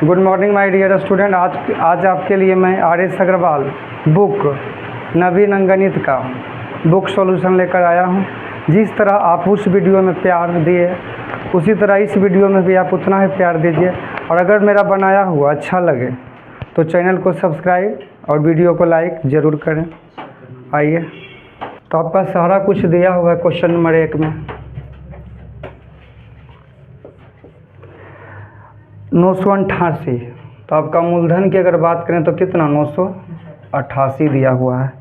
Good morning my dear student. आज आपके लिए मैं आर.एस. अग्रवाल बुक नवीन अंकगणित का बुक सॉल्यूशन लेकर आया हूं। जिस तरह आप उस वीडियो में प्यार दिए उसी तरह इस वीडियो में भी आप उतना ही प्यार दीजिए, और अगर मेरा बनाया हुआ अच्छा लगे तो चैनल को सब्सक्राइब और वीडियो को लाइक ज़रूर करें। आइए, तो आपका सारा कुछ दिया हुआ है क्वेश्चन नंबर 1 में। 988, तो आपका मूलधन की अगर बात करें तो कितना 988 दिया हुआ है।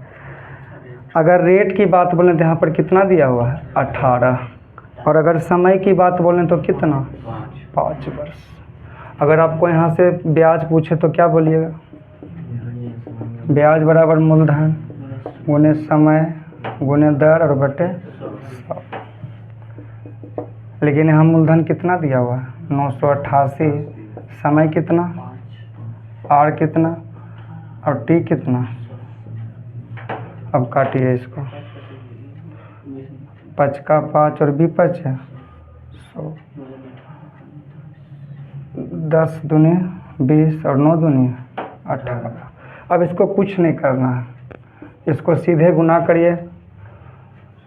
अगर रेट की बात बोलें तो यहाँ पर कितना दिया हुआ है 18, और अगर समय की बात बोलें तो कितना 5 वर्ष। अगर आपको यहाँ से ब्याज पूछे तो क्या बोलिएगा? ब्याज बराबर मूलधन गुने समय गुने दर और बटे 100। लेकिन यहाँ मूलधन कितना दिया हुआ है 988, समय कितना, आर कितना और टी कितना। अब काटिए इसको, 5 का 5 और 5 है 100। 10 दूनी 20 और 9 दूनी 18। अब इसको कुछ नहीं करना है, इसको सीधे गुना करिए।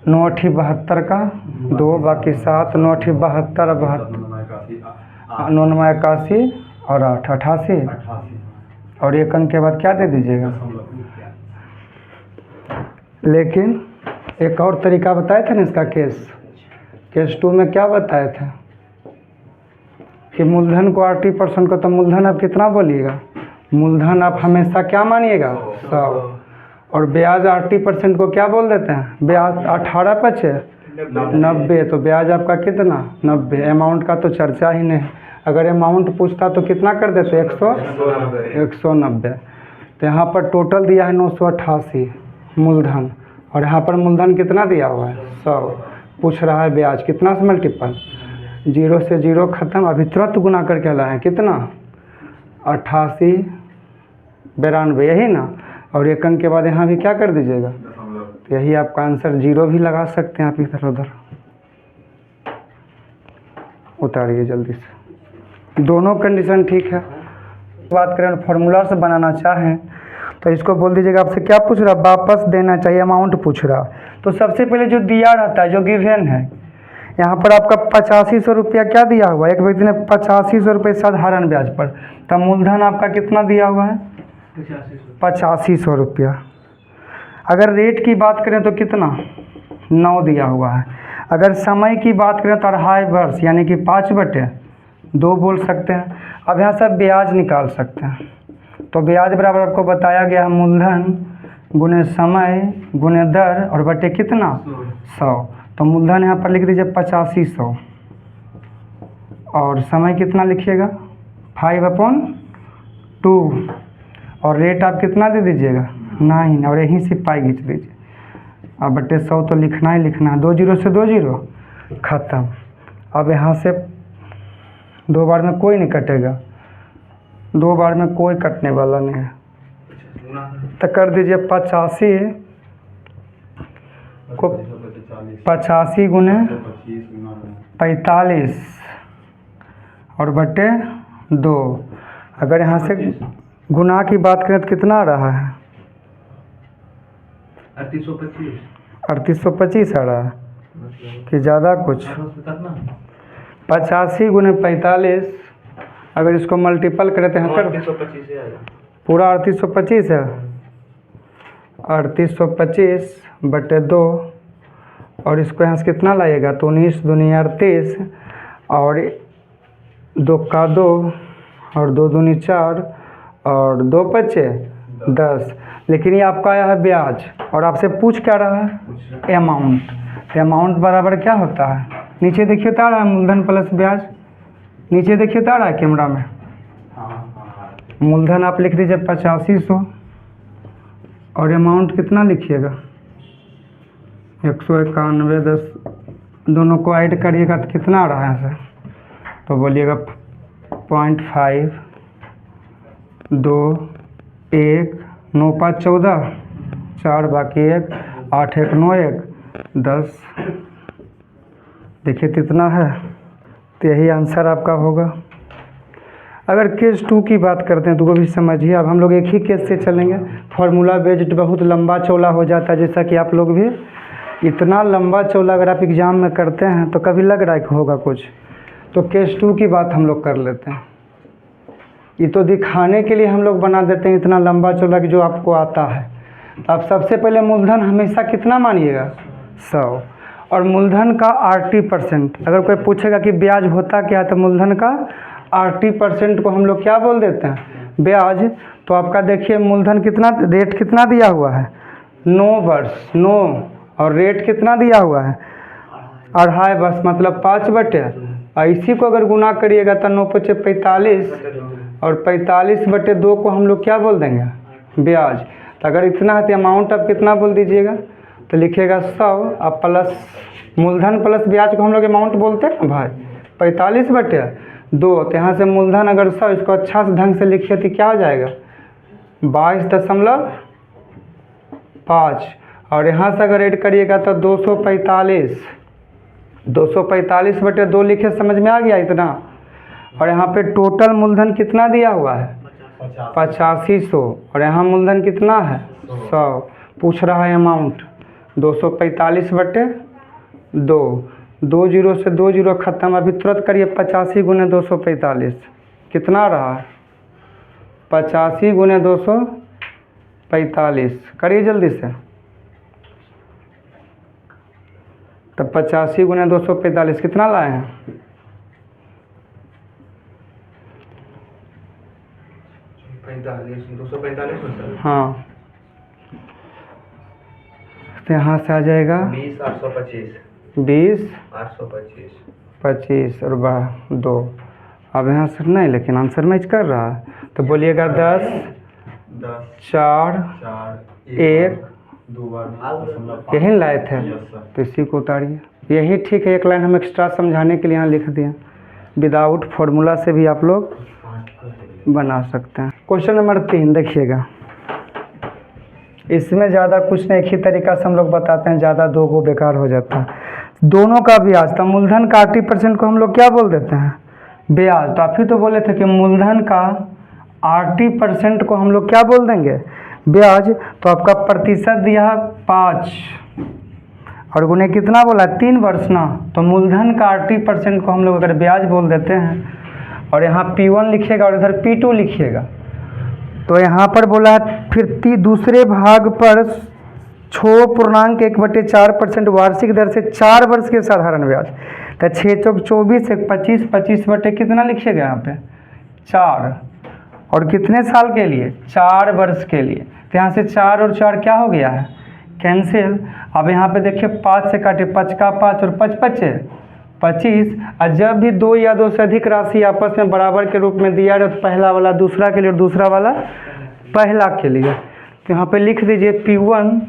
9 8 72 का 2 बाकी 7, 9 8 72 9 9 81 और 8 88, और एक अंक के बाद क्या दे दीजिएगा। लेकिन एक और तरीका बताए थे ना इसका, केस 2 में क्या बताए थे कि मूलधन को 80% को, तो मूलधन आप कितना बोलिएगा? मूलधन आप हमेशा क्या मानिएगा 100, और ब्याज 80% को क्या बोल देते हैं? ब्याज 18 पचे 90, तो ब्याज आपका कितना 90। अमाउंट का तो चर्चा ही नहीं, अगर अमाउंट पूछता तो कितना कर देते 190। तो यहाँ पर टोटल दिया है 988 मूलधन, और यहाँ पर मूलधन कितना दिया हुआ है 100। पूछ रहा है ब्याज कितना से मल्टीपल, 0 से 0 ख़त्म। अभी तुरंत गुना करके लाए कितना 88 92, यही ना। और एक अंक के बाद यहाँ भी क्या कर दीजिएगा, तो यही आपका आंसर। 0 भी लगा सकते हैं आप इधर उधर। उतारिए जल्दी से, दोनों कंडीशन ठीक है। बात करें फार्मूला से बनाना चाहें तो इसको बोल दीजिएगा आपसे क्या पूछ रहा, वापस देना चाहिए अमाउंट पूछ रहा। तो सबसे पहले जो दिया रहता है, जो गिवन है, यहाँ पर आपका 8500 रुपया क्या दिया हुआ है, एक व्यक्ति ने 8500 रुपये साधारण ब्याज पर, तब मूलधन आपका कितना दिया हुआ है 8500 रुपया। अगर रेट की बात करें तो कितना 9 दिया हुआ है। अगर समय की बात करें तो 2.5 वर्ष यानी कि 5/2 बोल सकते हैं। अब यहाँ से ब्याज निकाल सकते हैं, तो ब्याज बराबर आपको बताया गया है मूलधन गुने समय गुने दर और बटे कितना 100। तो मूलधन यहाँ पर लिख दीजिए 8500, और समय कितना लिखिएगा 5/2, और रेट आप कितना दे दीजिएगा 9, और यहीं से पाई खींच दीजिए। अब बटे 100 तो लिखना ही लिखना है, 2 0 से 2 0 ख़त्म। अब यहाँ से 2 बार में कोई नहीं कटेगा, 2 बार में कोई कटने वाला नहीं है, तो कर दीजिए 85 को 85 गुने 45 और बटे 2। अगर यहाँ से गुना की बात करें तो कितना आ रहा है 3825 आ रहा है कि ज़्यादा कुछ। 85 गुने 45, अगर इसको मल्टीपल करें तो यहाँ पर पूरा 3825 है। 3825 बटे 2, और इसको यहाँ से कितना लाइएगा तो 19 दूनी 38, और 2 का 2 और 2 दूनी 4 और 2 पचे 10। लेकिन ये आपका आया है ब्याज, और आपसे पूछ क्या रहा है अमाउंट। तो अमाउंट बराबर क्या होता है, नीचे देखिए तो आ रहा है मूलधन प्लस ब्याज, नीचे देखिए तो आ रहा है कैमरा में। मूलधन आप लिख दीजिए 8500, और अमाउंट कितना लिखिएगा 191 10, दोनों को ऐड करिएगा तो कितना आ रहा है सर, तो बोलिएगा 0.5 2 1 9 5 14 4 बाकी 1 8 1 9 1 10। देखिए कितना है, तो यही आंसर आपका होगा। अगर केस 2 की बात करते हैं तो वो भी समझिए। अब हम लोग एक ही केस से चलेंगे। फार्मूला बेस्ड बहुत लंबा चौड़ा हो जाता है, जैसा कि आप लोग भी इतना लंबा चौड़ा अगर आप एग्ज़ाम में करते हैं तो कभी लग रहा है कि होगा कुछ। तो केस 2 की बात हम लोग कर लेते हैं। ये तो दिखाने के लिए हम लोग बना देते हैं इतना लंबा चौड़ा कि जो आपको आता है। तो आप सबसे पहले मूलधन हमेशा कितना मानिएगा, 100, और मूलधन का 80%। अगर कोई पूछेगा कि ब्याज होता क्या है तो मूलधन का 80% को हम लोग क्या बोल देते हैं, ब्याज। तो आपका देखिए मूलधन कितना, रेट कितना दिया हुआ है, 9 वर्ष 9, और रेट कितना दिया हुआ है, 2.5 वर्ष, मतलब 5 बटे। इसी को अगर गुना करिएगा तो 9 × 5 = 45, और 45/2 को हम लोग क्या बोल देंगे, ब्याज। तो अगर इतना है तो अमाउंट आप कितना बोल दीजिएगा, तो लिखिएगा 100, अब प्लस मूलधन प्लस ब्याज को हम लोग अमाउंट बोलते हैं ना भाई, 45/2। तो यहाँ से मूलधन अगर 100, इसको अच्छा से ढंग से लिखिए तो क्या हो जाएगा, 22.5, और यहाँ से अगर ऐड करिएगा तो 245, 245/2 लिखे, समझ में आ गया इतना। और यहाँ पे टोटल मूलधन कितना दिया हुआ है, 8500, और यहाँ मूलधन कितना है, 100। पूछ रहा है अमाउंट 245/2, 2 0 से 2 0 ख़त्म। अभी तुरंत करिए, 85 × 245 कितना रहा, 85 × 245 करिए जल्दी से। तब 85 × 245 कितना लाए हैं, 245। हाँ, तो यहाँ से आ जाएगा 20 825 और 2। अब यहाँ से नहीं, लेकिन आंसर मैच कर रहा है। तो बोलिएगा 10 4 1 यही लाए थे, तो इसी को उतारिए। यही ठीक है, एक लाइन हम एक्स्ट्रा समझाने के लिए यहाँ लिख दिए। विदाउट फार्मूला से भी आप लोग बना सकते हैं। क्वेश्चन नंबर 3 देखिएगा। इसमें ज़्यादा कुछ नहीं, एक ही तरीका से हम लोग बताते हैं, ज़्यादा 2 को बेकार हो जाता है। दोनों का ब्याज, तो मूलधन का 80% को हम लोग क्या बोल देते हैं, ब्याज। तो आप ही तो बोले थे कि मूलधन का 80% को हम लोग क्या बोल देंगे, ब्याज। तो आपका प्रतिशत दिया 5, और गुने कितना बोला, 3 वर्ष ना। तो मूलधन का 80% को हम लोग अगर ब्याज बोल देते हैं, और यहाँ P1 लिखिएगा और इधर P2 लिखिएगा। तो यहाँ पर बोला फिर दूसरे भाग पर 6.1/4% वार्षिक दर से 4 वर्ष के साधारण ब्याज। तो 6 × 24 1 25 25 बटे कितना लिखिएगा यहाँ पे, 4, और कितने साल के लिए, 4 वर्ष के लिए। तो यहाँ से 4 और 4 क्या हो गया है, कैंसिल। अब यहाँ पे देखिए 5 से काटे, 5 का 5 और 5 5 25। और जब भी 2 या 2 से अधिक राशि आपस में बराबर के रूप में दिया जाए तो पहला वाला दूसरा के लिए और दूसरा वाला पहला के लिए। तो यहाँ पे लिख दीजिए P1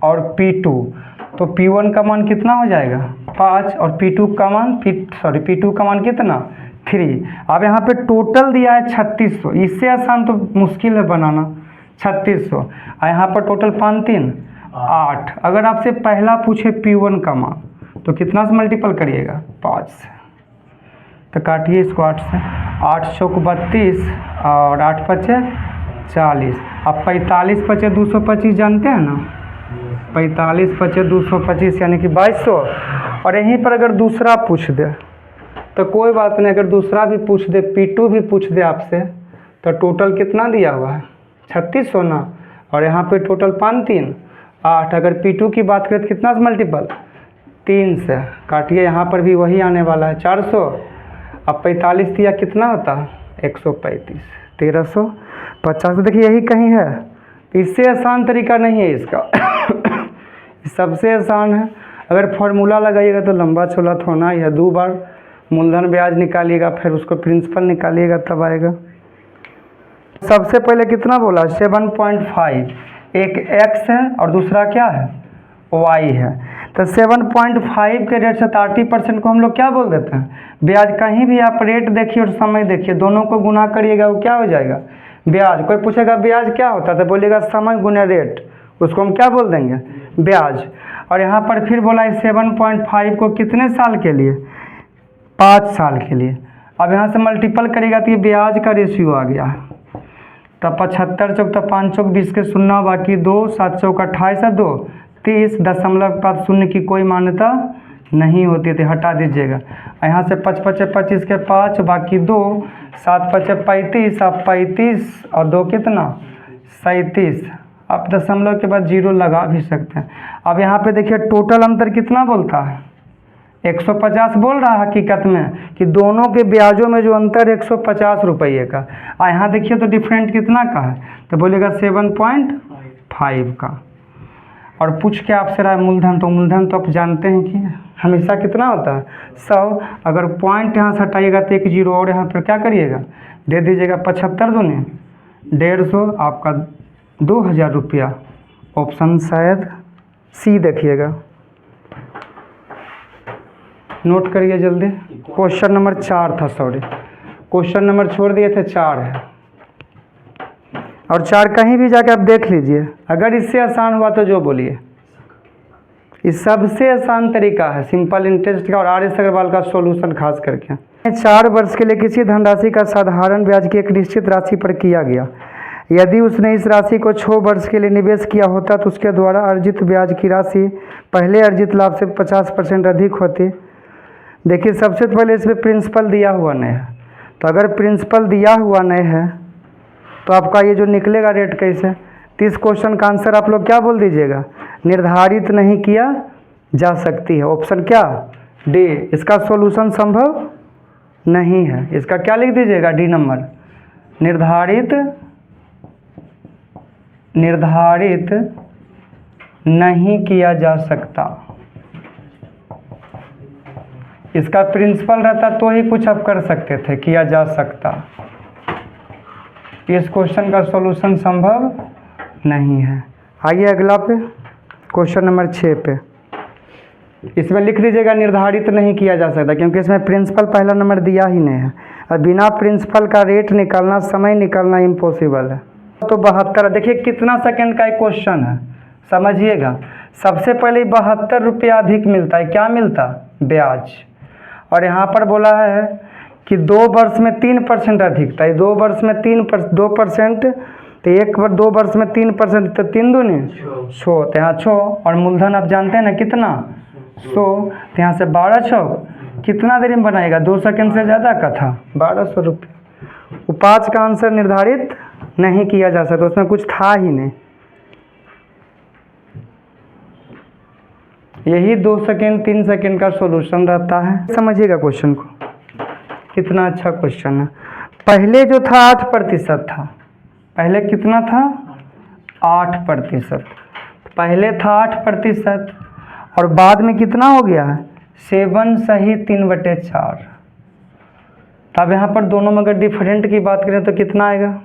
और P2। तो P1 का मान कितना हो जाएगा, 5, और P2 का मान P2 का मान कितना, 3। अब यहाँ पे टोटल दिया है 3600, इससे आसान तो मुश्किल है बनाना, 3600। और यहाँ पर टोटल 5 3 8। अगर आपसे पहला पूछे P1 का मान तो कितना से मल्टीपल करिएगा, 5 से। तो काटिए इसको 8 से, 8 चौक 32 और 8 पचे 40। अब 45 पचे 225 जानते हैं ना, 45 पचे 225 यानी कि 2200। और यहीं पर अगर दूसरा पूछ दे तो कोई बात नहीं, अगर दूसरा भी पूछ दे, P2 भी पूछ दे आपसे, तो टोटल कितना दिया हुआ है, 3600 ना। और यहाँ पे टोटल 5 3 8। अगर P2 की बात करें तो कितना से मल्टीपल, 3 से। काटिए, यहाँ पर भी वही आने वाला है, 400। अब 45 दिया कितना होता है, 135, 1350। देखिए यही कहीं है, इससे आसान तरीका नहीं है इसका। सबसे आसान है। अगर फार्मूला लगाइएगा तो लंबा चौड़ा तो होना ही है। 2 बार मूलधन ब्याज निकालिएगा, फिर उसको प्रिंसिपल निकालिएगा, तब आएगा। सबसे पहले कितना बोला, 7.5। एक x है और दूसरा क्या है, y है। तो 7.5 के रेट से 30% को हम लोग क्या बोल देते हैं, ब्याज। कहीं भी आप रेट देखिए और समय देखिए, दोनों को गुना करिएगा, वो क्या हो जाएगा, ब्याज। कोई पूछेगा ब्याज क्या होता है तो बोलिएगा समय गुने रेट, उसको हम क्या बोल देंगे, ब्याज। और यहाँ पर फिर बोला 7.5 को कितने साल के लिए, 5 साल के लिए। अब यहाँ से मल्टीपल करेगा तो ये ब्याज का रेशियो आ गया है। तब 75 चौक तो 5 चौक 20 के 0 बाकी 2, 7 चौक 28 है 2, 30 दशमलव का 0 की कोई मान्यता नहीं होती थी, हटा दीजिएगा। यहाँ से 5 5 25 के 5 बाकी 2, 7 5 35, अब 35 और 2 कितना 37। आप दशमलव के बाद 0 लगा भी सकते हैं। अब यहाँ पे देखिए टोटल अंतर कितना बोलता है, 150 बोल रहा है हकीकत में कि दोनों के ब्याजों में जो अंतर 150 रुपये का। यहाँ देखिए तो डिफरेंट कितना का है, तो बोलेगा 7.5 का। और पूछ के आपसे रहा है मूलधन, तो मूलधन तो आप जानते हैं कि हमेशा कितना होता है 100। अगर पॉइंट यहाँ से हटाइएगा तो 1 0 और यहाँ पर क्या करिएगा दे दीजिएगा, 75 दूनी 150, आपका 2000 रुपया। ऑप्शन शायद सी देखिएगा, नोट करिए जल्दी। क्वेश्चन नंबर 4 था, सॉरी क्वेश्चन नंबर छोड़ दिए थे, 4 है। और 4 कहीं भी जाके आप देख लीजिए, अगर इससे आसान हुआ तो जो बोलिए। इस सबसे आसान तरीका है सिंपल इंटरेस्ट का और आर एस अग्रवाल का सॉल्यूशन खास करके। 4 वर्ष के लिए किसी धनराशि का साधारण ब्याज की एक निश्चित राशि पर किया गया, यदि उसने इस राशि को 6 वर्ष के लिए निवेश किया होता तो उसके द्वारा अर्जित ब्याज की राशि पहले अर्जित लाभ से 50% अधिक होती। देखिए सबसे पहले इसमें प्रिंसिपल दिया हुआ नहीं है, तो अगर प्रिंसिपल दिया हुआ नहीं है तो आपका ये जो निकलेगा रेट कैसे। तो इस क्वेश्चन का आंसर आप लोग क्या बोल दीजिएगा, निर्धारित नहीं किया जा सकती है। ऑप्शन क्या डी, इसका सॉल्यूशन संभव नहीं है। इसका क्या लिख दीजिएगा, डी नंबर, निर्धारित नहीं किया जा सकता। इसका प्रिंसिपल रहता तो ही कुछ आप कर सकते थे, किया जा सकता। इस क्वेश्चन का सॉल्यूशन संभव नहीं है। आइए अगला पे, क्वेश्चन नंबर 6 पे। इसमें लिख दीजिएगा निर्धारित नहीं किया जा सकता, क्योंकि इसमें प्रिंसिपल पहला नंबर दिया ही नहीं है और बिना प्रिंसिपल का रेट निकालना, समय निकालना इम्पॉसिबल है। तो 72, देखिए कितना सेकंड का एक क्वेश्चन है, समझिएगा। सबसे पहले 72 रुपया अधिक मिलता है, क्या मिलता, ब्याज। और यहाँ पर बोला है कि 2 वर्ष में 3% अधिकता है, 2 वर्ष में 2%, तो 2 वर्ष में 3%, तो 3 दूनी 6, तो यहाँ 6। और मूलधन आप जानते हैं ना कितना 100, तो यहाँ से 12 चौक कितना देरी में बनाएगा, 2 सेकंड से ज़्यादा का था, 1200 रुपये। वो 5 का आंसर निर्धारित नहीं किया जा सकता, उसमें कुछ था ही नहीं। यही 2 सेकंड 3 सेकंड का सॉल्यूशन रहता है। समझिएगा क्वेश्चन को, कितना अच्छा क्वेश्चन है। पहले जो था 8% था, पहले कितना था 8%, पहले था 8% और बाद में कितना हो गया 7 सही 3/4। तब यहाँ पर दोनों में अगर डिफरेंट की बात करें तो कितना आएगा,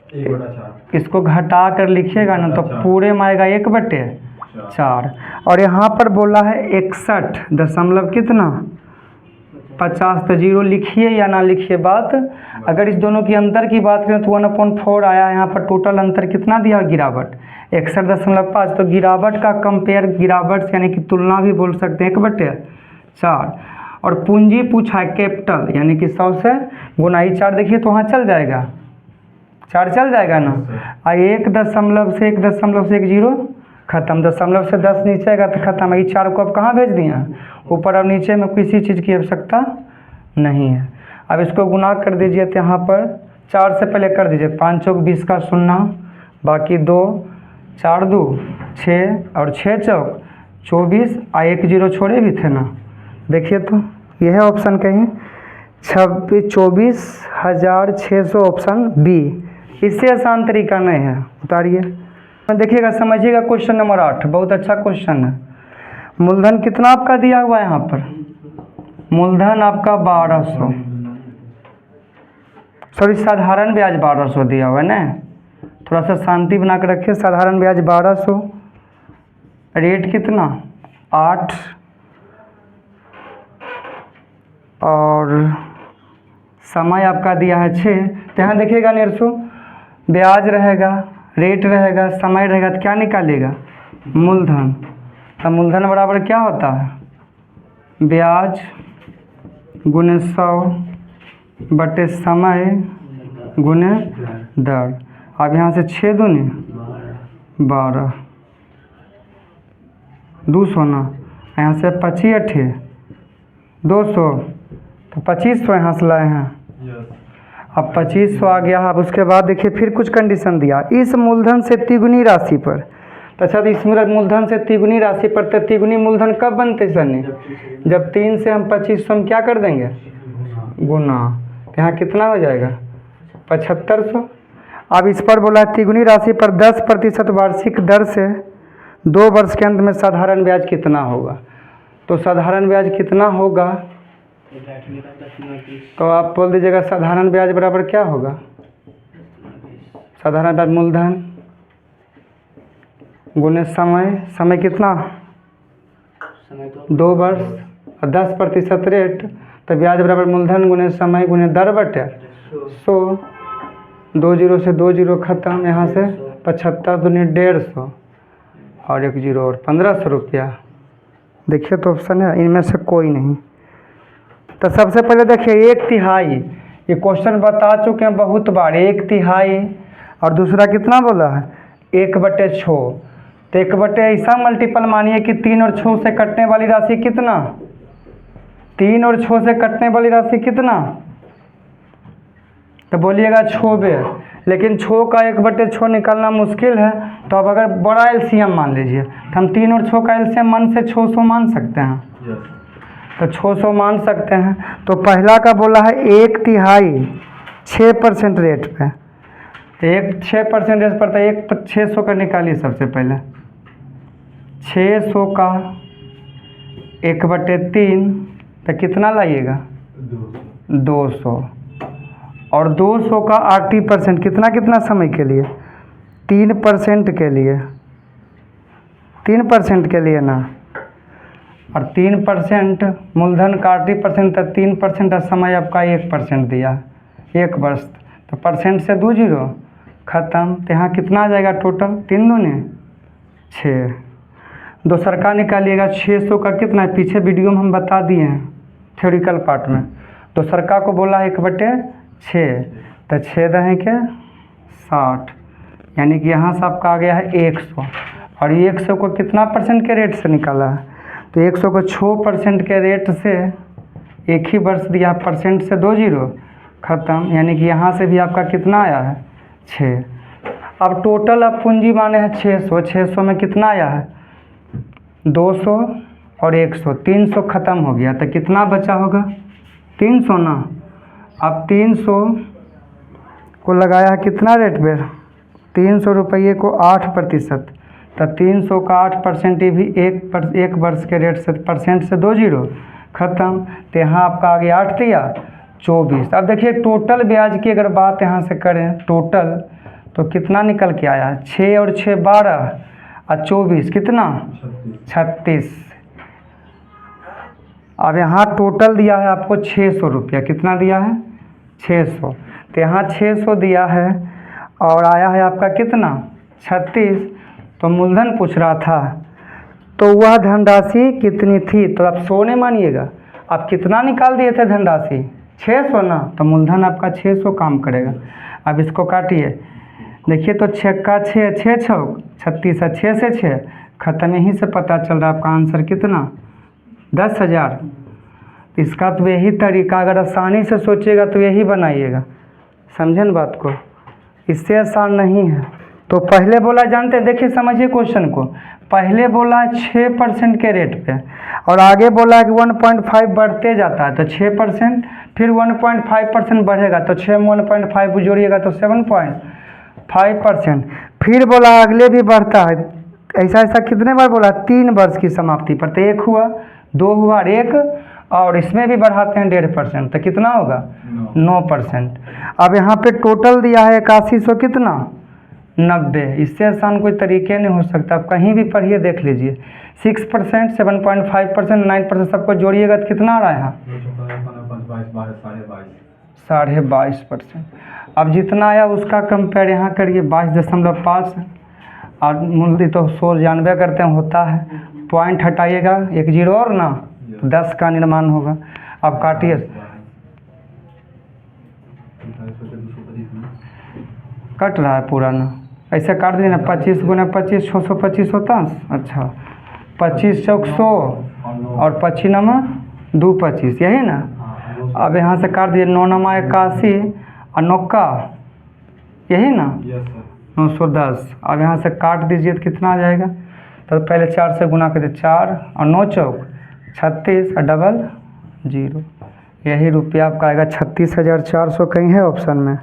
1/4। इसको घटा कर लिखिएगा ना तो पूरे में आएगा 1/4। और यहाँ पर बोला है 61 दशमलव कितना 50, तो 0 लिखिए या ना लिखिए बात। अगर इस दोनों की अंतर की बात करें तो 1/4 आया। यहाँ पर टोटल अंतर कितना दिया, गिरावट 61.5, तो गिरावट का कंपेयर गिरावट यानी कि तुलना भी बोल सकते हैं 1/4। और पूंजी पूछा है कैपिटल, यानी कि 100 से गुना 4, देखिए तो वहाँ चल जाएगा, 4 चल जाएगा ना। 1 दशमलव से 1 दशमलव से 1 0 खत्म, दशमलव से 10 नीचे आएगा तो खत्म। ये 4 को अब कहाँ भेज दिए हैं, ऊपर। अब नीचे में किसी चीज़ की आवश्यकता नहीं है। अब इसको गुना कर दीजिए, तो यहाँ पर 4 से पहले कर दीजिए 5 चौक 20 का 0 बाकी 2, 4 2 6 और 6 चौक 24, 1 0 छोड़े भी थे ना। देखिए तो यह है ऑप्शन कहीं 24,600, ऑप्शन बी। इससे आसान तरीका नहीं है, उतारिए। देखिएगा, समझिएगा क्वेश्चन नंबर 8, बहुत अच्छा क्वेश्चन है। मूलधन कितना आपका दिया हुआ है, यहाँ पर मूलधन आपका 1200, सॉरी साधारण ब्याज 1200 दिया हुआ है ना, थोड़ा सा शांति बना कर रखिए। साधारण ब्याज 1200, रेट कितना 8 और समय आपका दिया है 6। तो यहाँ देखिएगा 150 ब्याज रहेगा, रेट रहेगा, समय रहेगा, तो क्या निकालेगा मूलधन। तो मूलधन बराबर क्या होता है, ब्याज गुने 100 बटे समय गुने दर। अब यहाँ से 6 दूनी 12, 200 ना, यहाँ से 25 8 200, तो 2500 यहाँ से लाए हैं। अब 2500 आ गया। अब उसके बाद देखिए फिर कुछ कंडीशन दिया, इस मूलधन से तिगुनी राशि पर। तो अच्छा, इस मूलधन से तिगुनी राशि पर, तो तिगुनी मूलधन कब बनते सनी? जब 3 से हम 2500 हम क्या कर देंगे? गुना। यहाँ कितना हो जाएगा? 7500। अब इस पर बोला तिगुनी राशि पर 10% वार्षिक दर से 2 वर्ष के अंत में साधारण ब्याज कितना होगा? तो साधारण ब्याज कितना होगा? तो आप बोल दीजिएगा साधारण ब्याज बराबर क्या होगा? साधारण ब्याज मूलधन गुने समय कितना? 2 वर्ष और 10% रेट, तो ब्याज बराबर मूलधन गुने समय गुने दर बटे 100। 2 0 से 2 0 खत्म, यहाँ से 75 दूनी 150 और 1 0 और 1500 रुपया। देखिए तो ऑप्शन है इनमें से कोई नहीं। तो सबसे पहले देखिए 1/3, ये क्वेश्चन बता चुके हैं बहुत बार। 1/3 और दूसरा कितना बोला है? 1/6। तो 1 ऐसा मल्टीपल मानिए कि 3 और 6 से कटने वाली राशि कितना? 3 और 6 से कटने वाली राशि कितना? तो बोलिएगा 6 लेकिन 6 का 1/6 निकालना मुश्किल है। तो अब अगर बड़ा एलसीएम मान लीजिए, तो हम 3 और 6 का एलसीएम मान से 600 मान सकते हैं। तो 600 मान सकते हैं। तो पहला का बोला है 1/3 6% रेट पे, 6% रेट पर, तो 600 का निकालिए सबसे पहले। 600 का 1/3 तो कितना लाइएगा? 200। और 200 का 80% कितना समय के लिए? 3% के लिए, 3% के लिए ना। और 3% मूलधन का 80%, तो 3% समय आपका 1% दिया, 1 वर्ष। तो परसेंट से 2 0 खत्म। तो यहाँ कितना आ जाएगा टोटल? 3 दूनी 6। दूसर का निकालिएगा 600 का कितना है? पीछे वीडियो में हम बता दिए हैं थ्योरिकल पार्ट में। दूसर का को बोला 1/6, तो 6 दहें के 60, यानी कि यहाँ से आपका आ गया है 100। और 100 को कितना % के रेट से निकाला है? तो 100 को 6% के रेट से 1 ही वर्ष दिया, परसेंट से 2 0 खत्म, यानी कि यहाँ से भी आपका कितना आया है? 6। अब टोटल अब पूंजी माने हैं 600। 600 में कितना आया है? 200 और 100, 300 खत्म हो गया। तो कितना बचा होगा? 300 ना। अब 300 को लगाया है कितना रेट पे? 300 रुपये को 8%, तो 300 का 8% भी 1 वर्ष के रेट से, परसेंट से 2 0 खत्म। तो यहाँ आपका आ गया 8 दिया 24। अब देखिए टोटल ब्याज की अगर बात यहाँ से करें टोटल, तो कितना निकल के आया? 6 और 6 12 और 24 कितना? 36। अब यहाँ टोटल दिया है आपको 600 रुपया। कितना दिया है? 600। तो यहाँ 600 दिया है और आया है आपका कितना? 36। तो मूलधन पूछ रहा था, तो वह धनराशि कितनी थी? तो आप 100 नहीं मानिएगा, आप कितना निकाल दिए थे धनराशि? 600 ना। तो मूलधन आपका 600 काम करेगा। अब इसको काटिए, देखिए तो 6 का 6 6 6 36 है, 6 से 6 खत्म। यहीं से पता चल रहा है आपका आंसर कितना? 10,000। इसका तो यही तरीका, अगर आसानी से सोचिएगा तो यही बनाइएगा, समझे न बात को, इससे आसान नहीं है। तो पहले बोला जानते हैं, देखिए समझिए क्वेश्चन को, पहले बोला 6% के रेट पे और आगे बोला कि 1.5 बढ़ते जाता है, तो 6% फिर 1.5% बढ़ेगा, तो 6 में 1.5 जोड़िएगा तो 7.5%। फिर बोला अगले भी बढ़ता है, ऐसा कितने बार बोला? 3 वर्ष की समाप्ति पर। तो 1 हुआ, 2 हुआ, 1 और इसमें भी बढ़ाते हैं 1.5%, तो कितना होगा? 9%। अब यहाँ पे टोटल दिया है 8100 कितना? 90। इससे आसान कोई तरीके नहीं हो सकता, आप कहीं भी पढ़िए देख लीजिए। 6%, 7.5%, 9% सबको जोड़िएगा तो कितना आ रहा है यहाँ? 22.5%। अब जितना आया उसका कंपेयर यहाँ करिए, 22.5 और मूल्य तो 100 जानबे करते हैं होता है। पॉइंट हटाइएगा 1 0 और ना, 10 का निर्माण होगा। अब काटिए, कट रहा है पूरा ना, ऐसे काट दिए ना, 25 गुना 25 625 होता है। अच्छा 25 चौक 100 और 25 नमा 2 25, यही ना। अब यहाँ से काट दिए 9 नमा 81 और 9 का, यही ना 910। अब यहाँ से काट दीजिए तो कितना आ जाएगा, तो पहले 4 से गुना कर दे, 4 और 9 चौक 36 और डबल 0, यही रुपया आपका आएगा 36,400। कहीं है ऑप्शन में?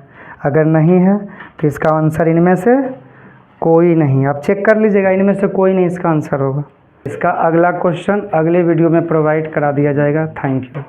अगर नहीं है तो इसका आंसर इनमें से कोई नहीं, आप चेक कर लीजिएगा, इनमें से कोई नहीं इसका आंसर होगा। इसका अगला क्वेश्चन अगले वीडियो में प्रोवाइड करा दिया जाएगा। Thank you.